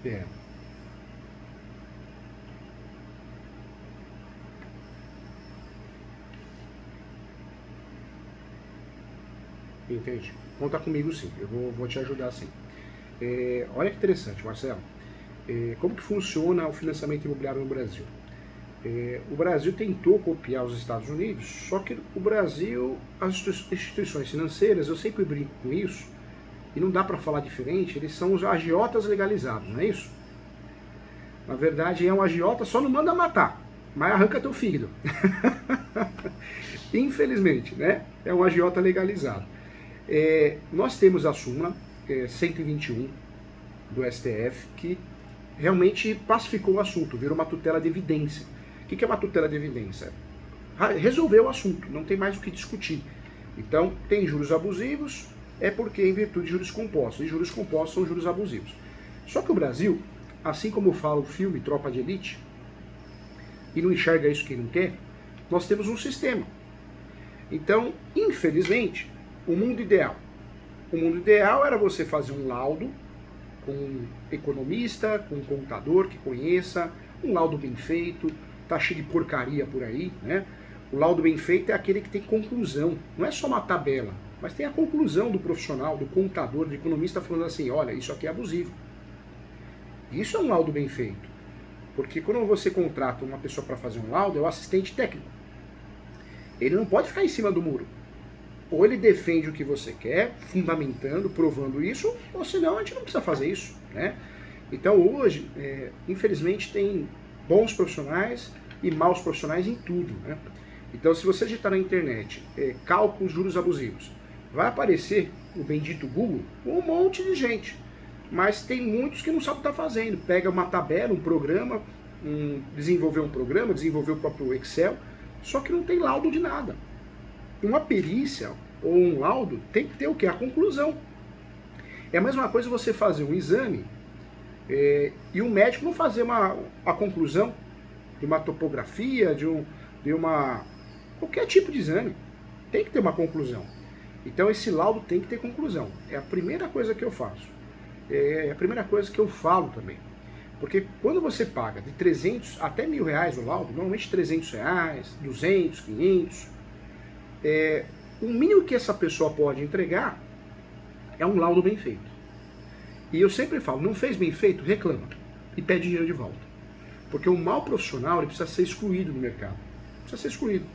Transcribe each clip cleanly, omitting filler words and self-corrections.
É. Entende? Conta comigo sim, eu vou te ajudar sim. Olha que interessante, Marcelo. Como que funciona o financiamento imobiliário no Brasil? O Brasil tentou copiar os Estados Unidos, só que o Brasil, as instituições financeiras, eu sempre brinco com isso, e não dá para falar diferente, eles são os agiotas legalizados, não é isso? Na verdade, é um agiota, só não manda matar, mas arranca teu fígado. Infelizmente, né? É um agiota legalizado. Nós temos a súmula 121 do STF, que realmente pacificou o assunto, virou uma tutela de evidência. O que é uma tutela de evidência? Resolveu o assunto, não tem mais o que discutir. Então, tem juros abusivos, é porque em virtude de juros compostos, e juros compostos são juros abusivos. Só que o Brasil, assim como fala o filme Tropa de Elite, e não enxerga isso quem não quer, nós temos um sistema. Então, infelizmente, o mundo ideal era você fazer um laudo com um economista, com um contador que conheça, um laudo bem feito, tá cheio de porcaria por aí, né? O laudo bem feito é aquele que tem conclusão, não é só uma tabela, mas tem a conclusão do profissional, do contador, do economista falando assim, olha, isso aqui é abusivo. Isso é um laudo bem feito, porque quando você contrata uma pessoa para fazer um laudo, é o assistente técnico. Ele não pode ficar em cima do muro. Ou ele defende o que você quer, fundamentando, provando isso, ou senão a gente não precisa fazer isso, né? Então hoje, infelizmente, tem bons profissionais e maus profissionais em tudo, né? Então se você digitar na internet cálculos juros abusivos, vai aparecer o bendito Google um monte de gente, mas tem muitos que não sabem o que está fazendo. Pega uma tabela, um programa, desenvolver um programa, desenvolver o próprio Excel, só que não tem laudo de nada. Uma perícia ou um laudo tem que ter o quê? A conclusão. É a mesma coisa você fazer um exame e o médico não fazer a conclusão de uma topografia, de uma qualquer tipo de exame. Tem que ter uma conclusão. Então esse laudo tem que ter conclusão. É a primeira coisa que eu faço. É a primeira coisa que eu falo também. Porque quando você paga de 300 até R$1.000 o laudo, normalmente R$300, 200, 500, o mínimo que essa pessoa pode entregar é um laudo bem feito. E eu sempre falo, não fez bem feito, reclama e pede dinheiro de volta. Porque o mau profissional ele precisa ser excluído do mercado. Precisa ser excluído.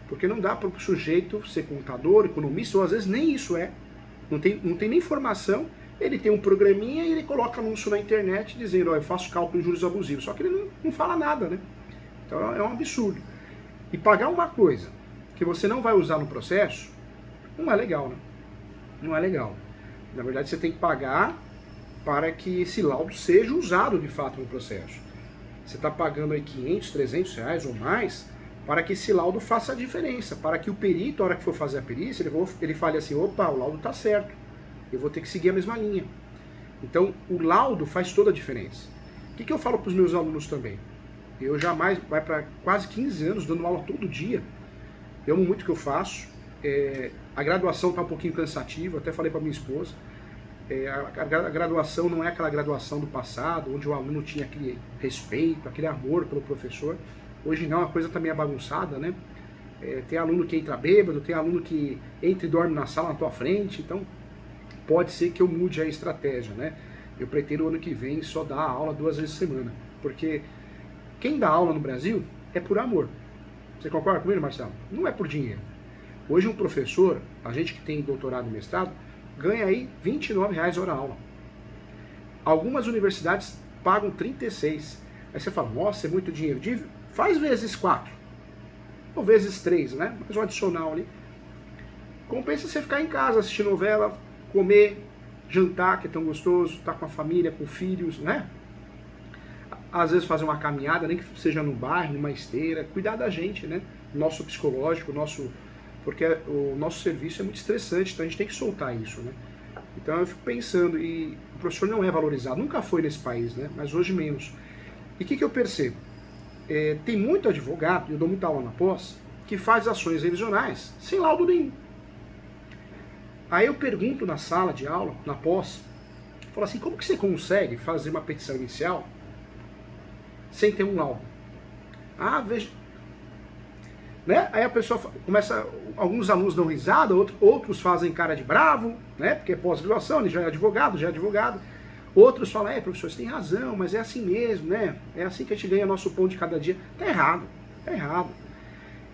Porque não dá para o sujeito ser contador, economista, ou às vezes nem isso é. Não tem nem formação, ele tem um programinha e ele coloca anúncio na internet dizendo, eu faço cálculo de juros abusivos. Só que ele não fala nada, né? Então é um absurdo. E pagar uma coisa que você não vai usar no processo, não é legal, né? Não é legal. Na verdade, você tem que pagar para que esse laudo seja usado de fato no processo. Você está pagando aí 500, 300 reais ou mais para que esse laudo faça a diferença, para que o perito, a hora que for fazer a perícia, ele fale assim, opa, o laudo está certo, eu vou ter que seguir a mesma linha. Então, o laudo faz toda a diferença. O que eu falo para os meus alunos também? Eu jamais, vai para quase 15 anos dando aula todo dia. Eu amo muito o que eu faço. A graduação está um pouquinho cansativa, até falei para minha esposa. A graduação não é aquela graduação do passado, onde o aluno tinha aquele respeito, aquele amor pelo professor. Hoje não, a coisa está meio bagunçada, né? Tem aluno que entra bêbado, tem aluno que entra e dorme na sala na tua frente, então pode ser que eu mude a estratégia, né? Eu pretendo ano que vem só dar aula 2 vezes por semana, porque quem dá aula no Brasil é por amor. Você concorda comigo, Marcelo? Não é por dinheiro. Hoje um professor, a gente que tem doutorado e mestrado, ganha aí R$29 hora aula. Algumas universidades pagam 36. Aí você fala, nossa, é muito dinheiro. Faz vezes 4. Ou vezes 3, né? Mais um adicional ali. Compensa você ficar em casa, assistir novela, comer, jantar, que é tão gostoso, estar com a família, com filhos, né? Às vezes fazer uma caminhada, nem que seja no bairro, numa esteira, cuidar da gente, né? Nosso psicológico, porque o nosso serviço é muito estressante, então a gente tem que soltar isso, né? Então eu fico pensando, e o professor não é valorizado, nunca foi nesse país, né? Mas hoje menos. E o que eu percebo? Tem muito advogado, eu dou muita aula na pós, que faz ações revisionais sem laudo nenhum. Aí eu pergunto na sala de aula, na pós, Falou assim, como que você consegue fazer uma petição inicial sem ter um laudo? Ah, veja... Né? Aí a pessoa começa, alguns alunos dão risada, outros fazem cara de bravo, né? Porque é pós-graduação, ele já é advogado. Outros falam, professor, você tem razão, mas é assim mesmo, né? É assim que a gente ganha nosso pão de cada dia. Tá errado.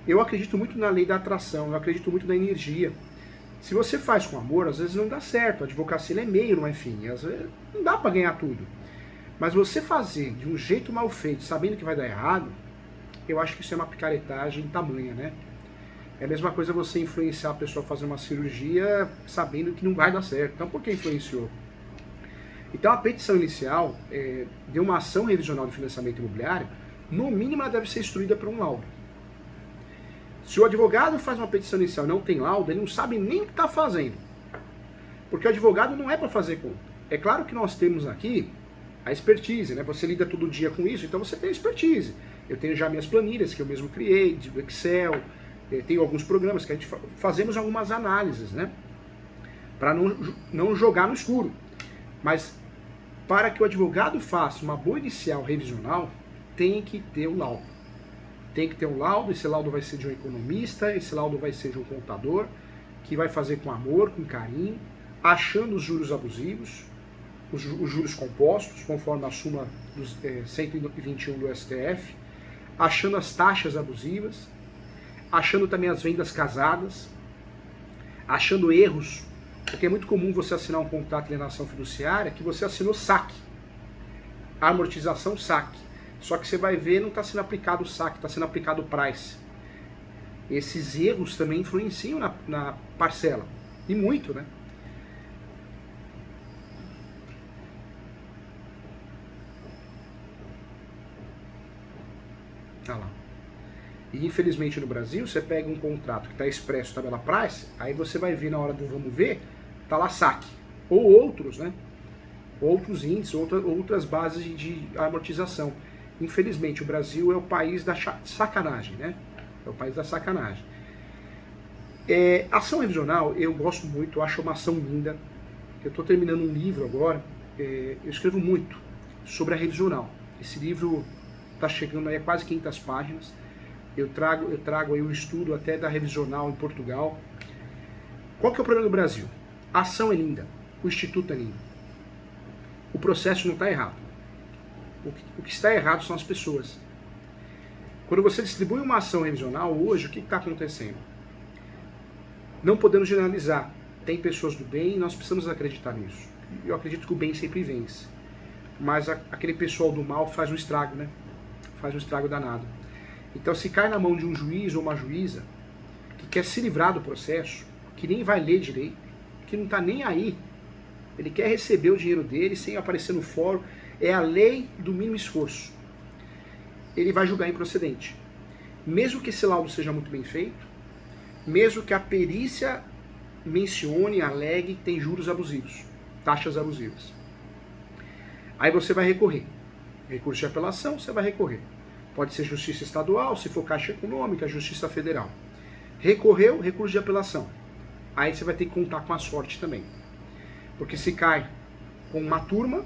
Eu acredito muito na lei da atração, eu acredito muito na energia. Se você faz com amor, às vezes não dá certo. A advocacia é meio, não é fim. Às vezes não dá para ganhar tudo. Mas você fazer de um jeito mal feito, sabendo que vai dar errado, eu acho que isso é uma picaretagem tamanha, né? É a mesma coisa você influenciar a pessoa a fazer uma cirurgia sabendo que não vai dar certo. Então por que influenciou? Então a petição inicial de uma ação revisional de financiamento imobiliário, no mínimo ela deve ser instruída por um laudo. Se o advogado faz uma petição inicial e não tem laudo, ele não sabe nem o que está fazendo. Porque o advogado não é para fazer conta. É claro que nós temos aqui a expertise, né? Você lida todo dia com isso, então você tem expertise. Eu tenho já minhas planilhas que eu mesmo criei, de Excel, tenho alguns programas que a gente fazemos algumas análises, né? Para não jogar no escuro. Mas para que o advogado faça uma boa inicial revisional, tem que ter um laudo. Tem que ter um laudo, esse laudo vai ser de um economista, esse laudo vai ser de um contador, que vai fazer com amor, com carinho, achando os juros abusivos, os juros compostos, conforme a súmula dos 121 do STF, achando as taxas abusivas, achando também as vendas casadas, achando erros, porque é muito comum você assinar um contrato de alienação fiduciária que você assinou saque, amortização saque. Só que você vai ver, não está sendo aplicado o saque, está sendo aplicado o price. Esses erros também influenciam na parcela. E muito, né? Olha lá. E infelizmente no Brasil, você pega um contrato que está expresso tabela price, aí você vai ver na hora do vamos ver, tá lá saque. Ou outros, né? Outros índices, outras bases de amortização. Infelizmente, o Brasil é o país da sacanagem, né? É o país da sacanagem. Ação revisional, eu gosto muito, acho uma ação linda. Eu estou terminando um livro agora, eu escrevo muito sobre a revisional. Esse livro está chegando aí a quase 500 páginas. Eu trago aí um estudo até da revisional em Portugal. Qual que é o problema do Brasil? A ação é linda, o instituto é lindo. O processo não está errado. O que está errado são as pessoas. Quando você distribui uma ação revisional, hoje, o que está acontecendo? Não podemos generalizar. Tem pessoas do bem e nós precisamos acreditar nisso. Eu acredito que o bem sempre vence. Mas aquele pessoal do mal faz um estrago, né? Faz um estrago danado. Então, se cai na mão de um juiz ou uma juíza que quer se livrar do processo, que nem vai ler direito, que não está nem aí, ele quer receber o dinheiro dele sem aparecer no fórum, é a lei do mínimo esforço. Ele vai julgar improcedente. Mesmo que esse laudo seja muito bem feito, mesmo que a perícia mencione, alegue que tem juros abusivos, taxas abusivas. Aí você vai recorrer. Recurso de apelação, você vai recorrer. Pode ser justiça estadual, se for Caixa Econômica, justiça federal. Recorreu, recurso de apelação. Aí você vai ter que contar com a sorte também. Porque se cai com uma turma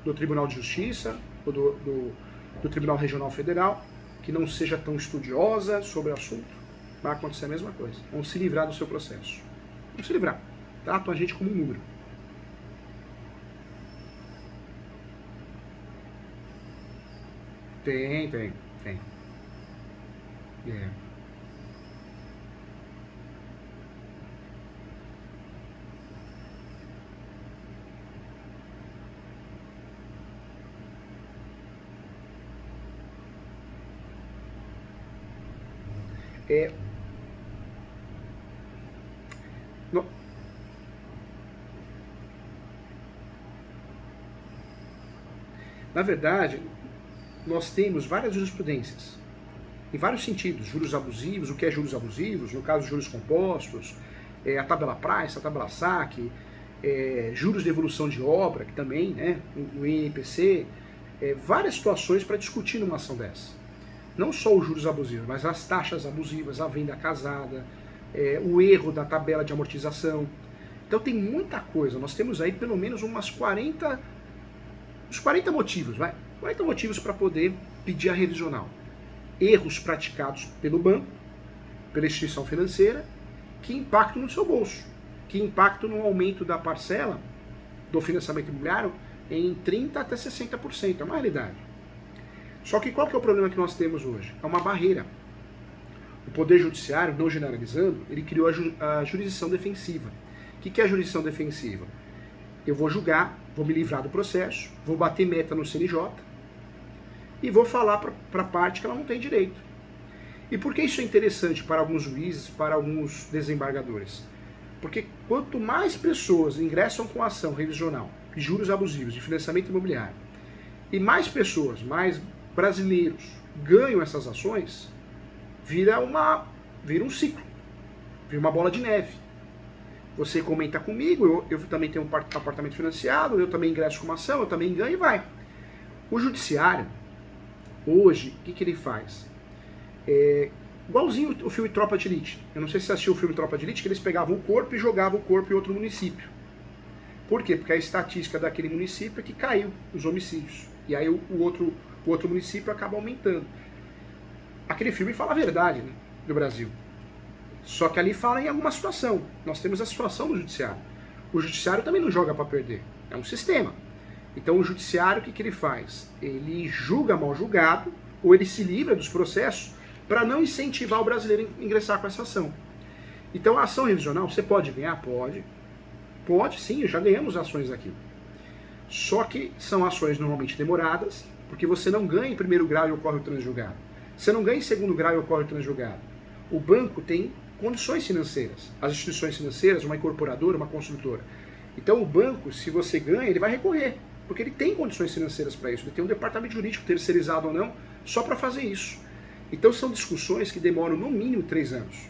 do Tribunal de Justiça ou do Tribunal Regional Federal, que não seja tão estudiosa sobre o assunto, vai acontecer a mesma coisa. Vão se livrar do seu processo. Vão se livrar. Tratam a gente como um número. Tem. Na verdade, nós temos várias jurisprudências, em vários sentidos, juros abusivos, o que é juros abusivos, no caso juros compostos, a tabela price, a tabela saque, juros de evolução de obra, que também, né, o INPC, várias situações para discutir numa ação dessa. Não só os juros abusivos, mas as taxas abusivas, a venda casada, o erro da tabela de amortização. Então, Então tem muita coisa, nós temos aí pelo menos uns 40 motivos, 40 motivos para poder pedir a revisional. Erros praticados pelo banco, pela instituição financeira, que impactam no seu bolso, que impactam no aumento da parcela do financiamento imobiliário em 30% até 60%, é uma realidade. Só que qual que é o problema que nós temos hoje? É uma barreira. O Poder Judiciário, não generalizando, ele criou a jurisdição defensiva. O que é a jurisdição defensiva? Eu vou julgar, vou me livrar do processo, vou bater meta no CNJ e vou falar para a parte que ela não tem direito. E por que isso é interessante para alguns juízes, para alguns desembargadores? Porque quanto mais pessoas ingressam com ação revisional de juros abusivos, de financiamento imobiliário, e mais pessoas, mais brasileiros ganham essas ações, vira um ciclo, vira uma bola de neve. Você comenta comigo, eu também tenho um apartamento financiado, eu também ingresso com uma ação, eu também ganho e vai. O judiciário, hoje, o que ele faz? Igualzinho o filme Tropa de Elite. Eu não sei se você assistiu o filme Tropa de Elite, que eles pegavam o corpo e jogavam o corpo em outro município. Por quê? Porque a estatística daquele município é que caiu os homicídios. E aí o outro município acaba aumentando. Aquele filme fala a verdade, né, do Brasil. Só que ali fala em alguma situação. Nós temos a situação do judiciário. O judiciário também não joga para perder. É um sistema. Então o judiciário, o que ele faz? Ele julga mal julgado, ou ele se livra dos processos para não incentivar o brasileiro a ingressar com essa ação. Então a ação revisional, você pode ganhar? Pode. Pode sim, já ganhamos ações aqui. Só que são ações normalmente demoradas, porque você não ganha em primeiro grau e ocorre o transjulgado. Você não ganha em segundo grau e ocorre o transjulgado. O banco tem condições financeiras. As instituições financeiras, uma incorporadora, uma construtora. Então o banco, se você ganha, ele vai recorrer, porque ele tem condições financeiras para isso. Ele tem um departamento jurídico, terceirizado ou não, só para fazer isso. Então são discussões que demoram no mínimo 3 anos.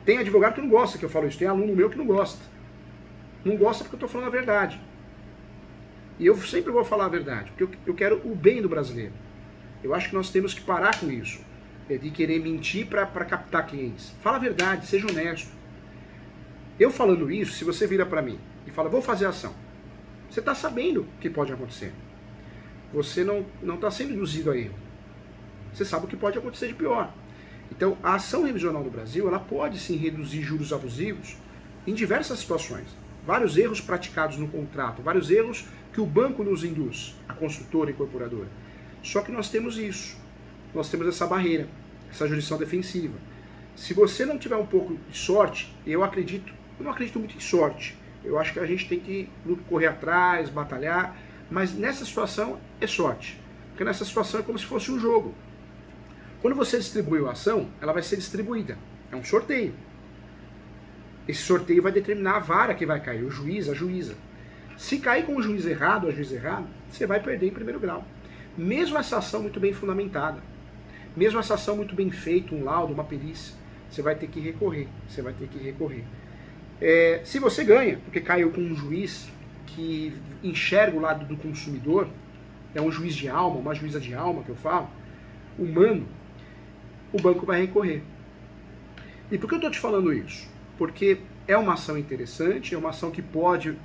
Tem advogado que não gosta que eu falo isso, tem aluno meu que não gosta. Não gosta porque eu estou falando a verdade. E eu sempre vou falar a verdade, porque eu quero o bem do brasileiro. Eu acho que nós temos que parar com isso, de querer mentir para captar clientes. Fala a verdade, seja honesto. Eu falando isso, se você vira para mim e fala, vou fazer ação, você está sabendo o que pode acontecer. Você não está sendo induzido a erro. Você sabe o que pode acontecer de pior. Então, a ação revisional no Brasil, ela pode sim reduzir juros abusivos em diversas situações. Vários erros praticados no contrato, vários erros que o banco nos induz, a construtora e incorporadora. Só que nós temos isso. Nós temos essa barreira, essa jurisdição defensiva. Se você não tiver um pouco de sorte, eu não acredito muito em sorte. Eu acho que a gente tem que correr atrás, batalhar, mas nessa situação é sorte. Porque nessa situação é como se fosse um jogo. Quando você distribuiu a ação, ela vai ser distribuída. É um sorteio. Esse sorteio vai determinar a vara que vai cair, o juiz, a juíza. Se cair com o juiz errado, a juiz errado, você vai perder em primeiro grau. Mesmo essa ação muito bem fundamentada, mesmo essa ação muito bem feita, um laudo, uma perícia, você vai ter que recorrer. Você vai ter que recorrer. Se você ganha, porque caiu com um juiz que enxerga o lado do consumidor, é um juiz de alma, uma juíza de alma que eu falo, humano, o banco vai recorrer. E por que eu estou te falando isso? Porque é uma ação interessante, é uma ação que pode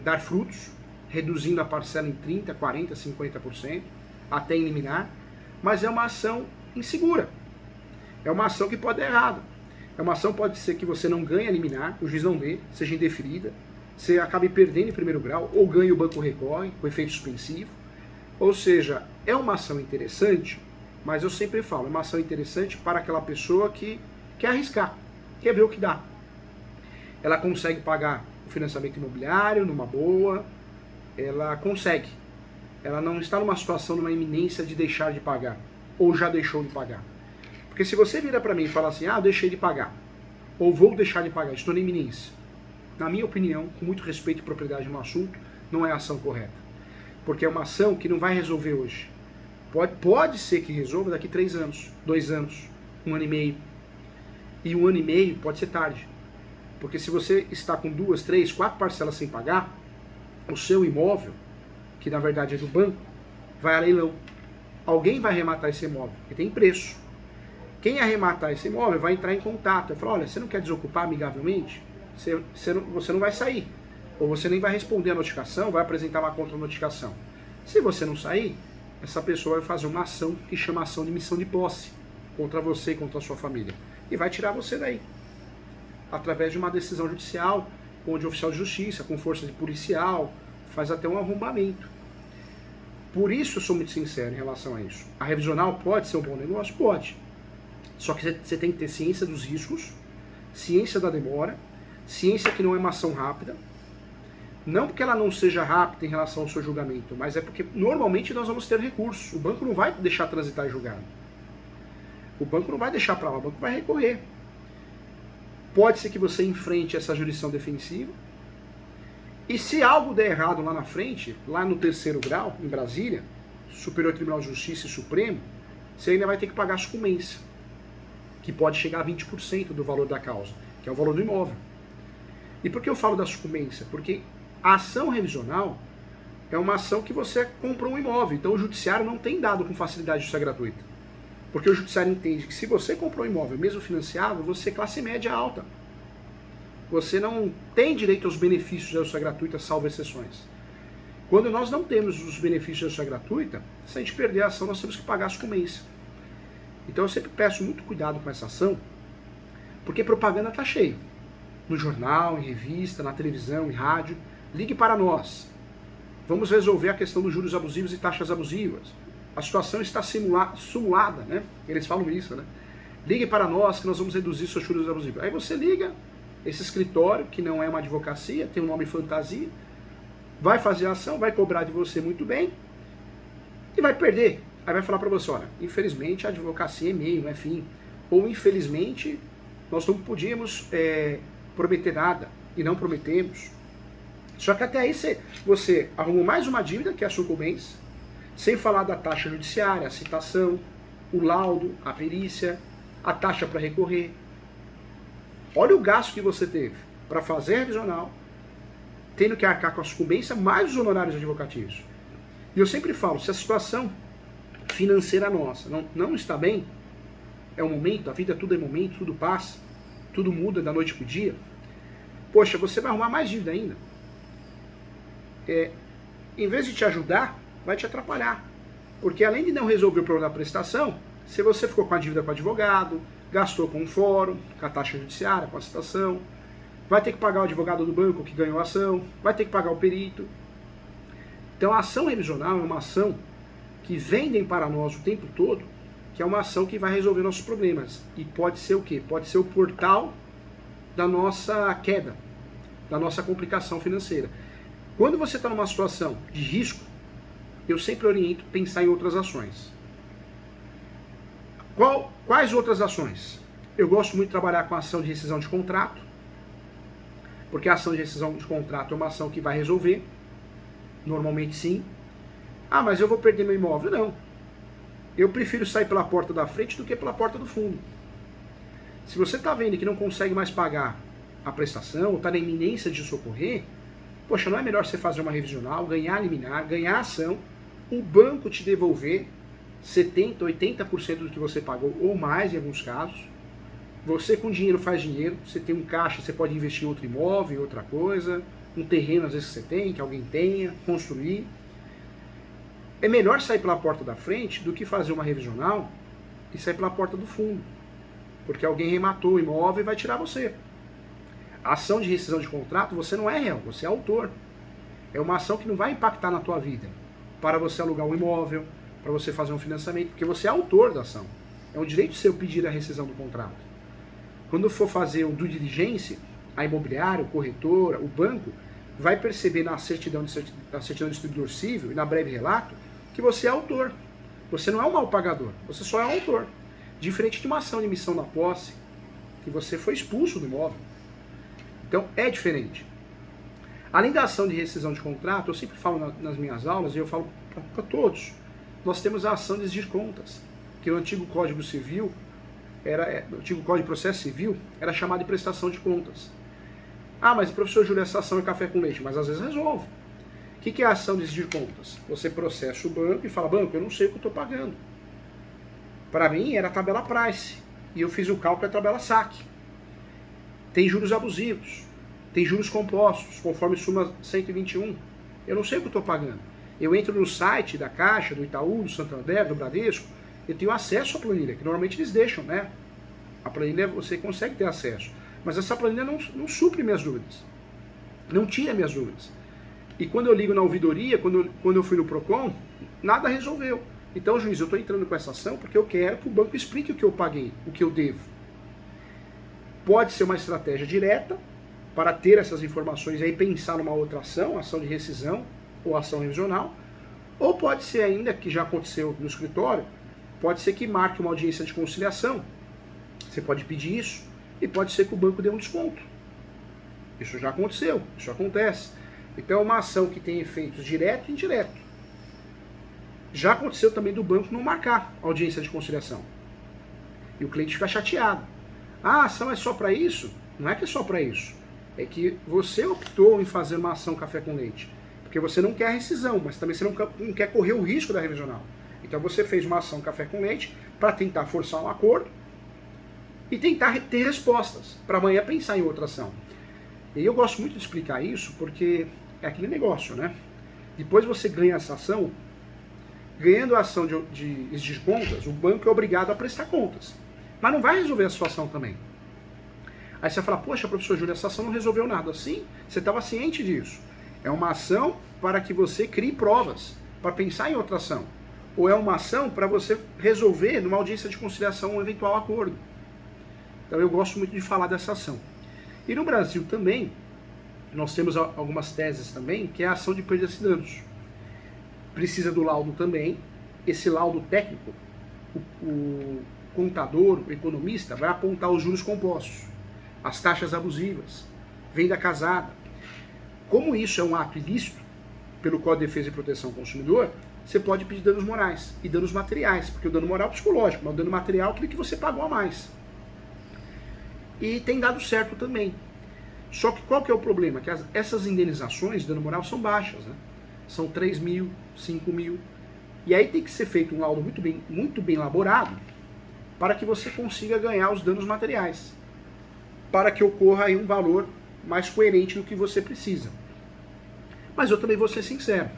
dar frutos, reduzindo a parcela em 30%, 40%, 50%, até eliminar, mas é uma ação insegura. É uma ação que pode dar errado. É uma ação que pode ser que você não ganhe a liminar, o juiz não dê, seja indeferida, você acabe perdendo em primeiro grau, ou ganhe o banco recorre, com efeito suspensivo. Ou seja, é uma ação interessante, mas eu sempre falo, é uma ação interessante para aquela pessoa que quer arriscar, quer ver o que dá. Ela consegue pagar o financiamento imobiliário numa boa, ela consegue. Ela não está numa situação, numa iminência de deixar de pagar, ou já deixou de pagar. Porque se você vira para mim e fala assim, eu deixei de pagar, ou vou deixar de pagar, estou na iminência, na minha opinião, com muito respeito e propriedade no assunto, não é a ação correta. Porque é uma ação que não vai resolver hoje. Pode ser que resolva daqui 3 anos, 2 anos, 1 ano e meio. E 1 ano e meio pode ser tarde. Porque se você está com 2, 3, 4 parcelas sem pagar, o seu imóvel, que na verdade é do banco, vai a leilão. Alguém vai arrematar esse imóvel, porque tem preço. Quem arrematar esse imóvel vai entrar em contato. Vai falar, olha, você não quer desocupar amigavelmente? você não vai sair. Ou você nem vai responder a notificação, vai apresentar uma contra-notificação. Se você não sair, essa pessoa vai fazer uma ação que chama ação de missão de posse contra você e contra a sua família. E vai tirar você daí. Através de uma decisão judicial, onde o oficial de justiça, com força de policial, faz até um arrombamento. Por isso eu sou muito sincero em relação a isso. A revisional pode ser um bom negócio? Pode. Só que você tem que ter ciência dos riscos, ciência da demora, ciência que não é uma ação rápida. Não porque ela não seja rápida em relação ao seu julgamento, mas é porque normalmente nós vamos ter recursos. O banco não vai deixar transitar em julgado. O banco não vai deixar para lá, o banco vai recorrer. Pode ser que você enfrente essa jurisdição defensiva. E se algo der errado lá na frente, lá no 3º grau, em Brasília, Superior Tribunal de Justiça e Supremo, você ainda vai ter que pagar a sucumbência, que pode chegar a 20% do valor da causa, que é o valor do imóvel. E por que eu falo da sucumbência? Porque a ação revisional é uma ação que você comprou um imóvel, então o judiciário não tem dado com facilidade justiça gratuita. Porque o judiciário entende que se você comprou um imóvel, mesmo financiado, você é classe média alta. Você não tem direito aos benefícios da justiça gratuita, salvo exceções. Quando nós não temos os benefícios da justiça gratuita, se a gente perder a ação, nós temos que pagar a sucumbência. Então eu sempre peço muito cuidado com essa ação, porque propaganda está cheia. No jornal, em revista, na televisão, em rádio. Ligue para nós. Vamos resolver a questão dos juros abusivos e taxas abusivas. A situação está simulada, né? Eles falam isso, né? Ligue para nós que nós vamos reduzir seus juros abusivos. Aí você liga, esse escritório, que não é uma advocacia, tem um nome fantasia, vai fazer a ação, vai cobrar de você muito bem e vai perder. Aí vai falar para você, olha, infelizmente a advocacia é meio, não é fim. Ou infelizmente nós não podíamos prometer nada e não prometemos. Só que até aí você arrumou mais uma dívida, que é a sucumbência, sem falar da taxa judiciária, a citação, o laudo, a perícia, a taxa para recorrer. Olha o gasto que você teve para fazer a revisional, tendo que arcar com a sucumbência, mais os honorários advocatícios. E eu sempre falo, se a situação financeira nossa não está bem, é um momento, a vida tudo é momento, tudo passa, tudo muda da noite para o dia, poxa, você vai arrumar mais dívida ainda. Em vez de te ajudar, vai te atrapalhar. Porque além de não resolver o problema da prestação, se você ficou com a dívida com o advogado, gastou com o fórum, com a taxa judiciária, com a citação, vai ter que pagar o advogado do banco que ganhou a ação, vai ter que pagar o perito. Então a ação revisional é uma ação que vendem para nós o tempo todo, que é uma ação que vai resolver nossos problemas. E pode ser o quê? Pode ser o portal da nossa queda, da nossa complicação financeira. Quando você está numa situação de risco, eu sempre oriento a pensar em outras ações. Quais outras ações? Eu gosto muito de trabalhar com a ação de rescisão de contrato, porque a ação de rescisão de contrato é uma ação que vai resolver, normalmente sim. Ah, mas eu vou perder meu imóvel. Não. Eu prefiro sair pela porta da frente do que pela porta do fundo. Se você está vendo que não consegue mais pagar a prestação, ou está na iminência de socorrer, poxa, não é melhor você fazer uma revisional, ganhar a liminar, ganhar a ação, o banco te devolver 70%, 80% do que você pagou, ou mais em alguns casos. Você com dinheiro faz dinheiro, você tem um caixa, você pode investir em outro imóvel, em outra coisa, um terreno às vezes que você tem, que alguém tenha, construir. É melhor sair pela porta da frente do que fazer uma revisional e sair pela porta do fundo, porque alguém rematou o imóvel e vai tirar você. A ação de rescisão de contrato, você não é réu, você é autor. É uma ação que não vai impactar na tua vida, para você alugar um imóvel, para você fazer um financiamento, porque você é autor da ação. É um direito seu pedir a rescisão do contrato. Quando for fazer o due diligence, a imobiliária, o corretora, o banco, vai perceber na certidão de distribuidor civil e na breve relato que você é autor. Você não é um mal pagador, você só é autor. Diferente de uma ação de emissão da posse, que você foi expulso do imóvel. Então é diferente. Além da ação de rescisão de contrato, eu sempre falo nas minhas aulas, e eu falo para todos, nós temos a ação de exigir contas, que no antigo Código Civil, no antigo Código de Processo Civil, era chamado de prestação de contas. Ah, mas professor Júlio, essa ação é café com leite, mas às vezes resolve. O que é a ação de exigir contas? Você processa o banco e fala, banco, eu não sei o que eu estou pagando. Para mim era a tabela price, e eu fiz o cálculo da tabela saque. Tem juros abusivos. tem juros compostos, conforme súmula 121. Eu não sei o que eu estou pagando. Eu entro no site da Caixa, do Itaú, do Santander, do Bradesco, eu tenho acesso à planilha, que normalmente eles deixam, né? A planilha você consegue ter acesso. Mas essa planilha não supre minhas dúvidas. Não tira minhas dúvidas. E quando eu ligo na ouvidoria, quando eu fui no PROCON, nada resolveu. Então, juiz, eu estou entrando com essa ação porque eu quero que o banco explique o que eu paguei, o que eu devo. Pode ser uma estratégia direta para ter essas informações e aí pensar numa outra ação de rescisão ou ação revisional, ou pode ser ainda, que já aconteceu no escritório, pode ser que marque uma audiência de conciliação. Você pode pedir isso e pode ser que o banco dê um desconto. Isso já aconteceu, isso acontece. Então é uma ação que tem efeitos direto e indireto. Já aconteceu também do banco não marcar audiência de conciliação. E o cliente fica chateado. Ah, a ação é só para isso? Não é que é só para isso. É que você optou em fazer uma ação café com leite. Porque você não quer a rescisão, mas também você não quer correr o risco da revisional. Então você fez uma ação café com leite para tentar forçar um acordo e tentar ter respostas, para amanhã pensar em outra ação. E eu gosto muito de explicar isso porque é aquele negócio, né? Depois você ganha essa ação, ganhando a ação de exigir contas, o banco é obrigado a prestar contas. Mas não vai resolver a situação também. Aí você fala, poxa, professor Júlio, essa ação não resolveu nada. Sim, você estava ciente disso. É uma ação para que você crie provas, para pensar em outra ação. Ou é uma ação para você resolver numa audiência de conciliação um eventual acordo. Então eu gosto muito de falar dessa ação. E no Brasil também, nós temos algumas teses também, que é a ação de perdas e danos. Precisa do laudo também. Esse laudo técnico, o contador, o economista, vai apontar os juros compostos, as taxas abusivas, venda casada. Como isso é um ato ilícito, pelo Código de Defesa e Proteção ao Consumidor, você pode pedir danos morais e danos materiais, porque o dano moral é psicológico, mas o dano material é aquilo que você pagou a mais. E tem dado certo também. Só que qual que é o problema? Que essas indenizações de dano moral são baixas, né? São 3 mil, 5 mil. E aí tem que ser feito um laudo muito bem elaborado para que você consiga ganhar os danos materiais. Para que ocorra aí um valor mais coerente do que você precisa. Mas eu também vou ser sincero.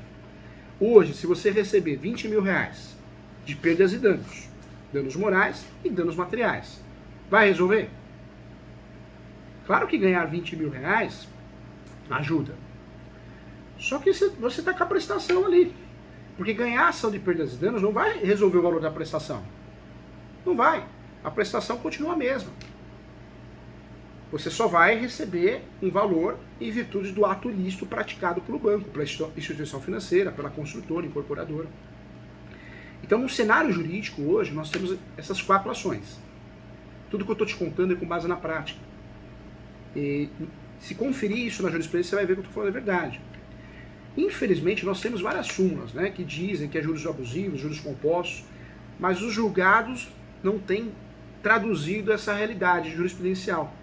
Hoje, se você receber 20 mil reais de perdas e danos, danos morais e danos materiais, vai resolver? Claro que ganhar 20 mil reais ajuda. Só que você está com a prestação ali. Porque ganhar ação de perdas e danos não vai resolver o valor da prestação. Não vai. A prestação continua a mesma. Você só vai receber um valor em virtude do ato ilícito praticado pelo banco, pela instituição financeira, pela construtora, incorporadora. Então, no cenário jurídico hoje, nós temos essas 4 ações. Tudo que eu estou te contando é com base na prática. E se conferir isso na jurisprudência, você vai ver que eu estou falando a verdade. Infelizmente, nós temos várias súmulas, né, que dizem que é juros abusivos, juros compostos, mas os julgados não têm traduzido essa realidade jurisprudencial.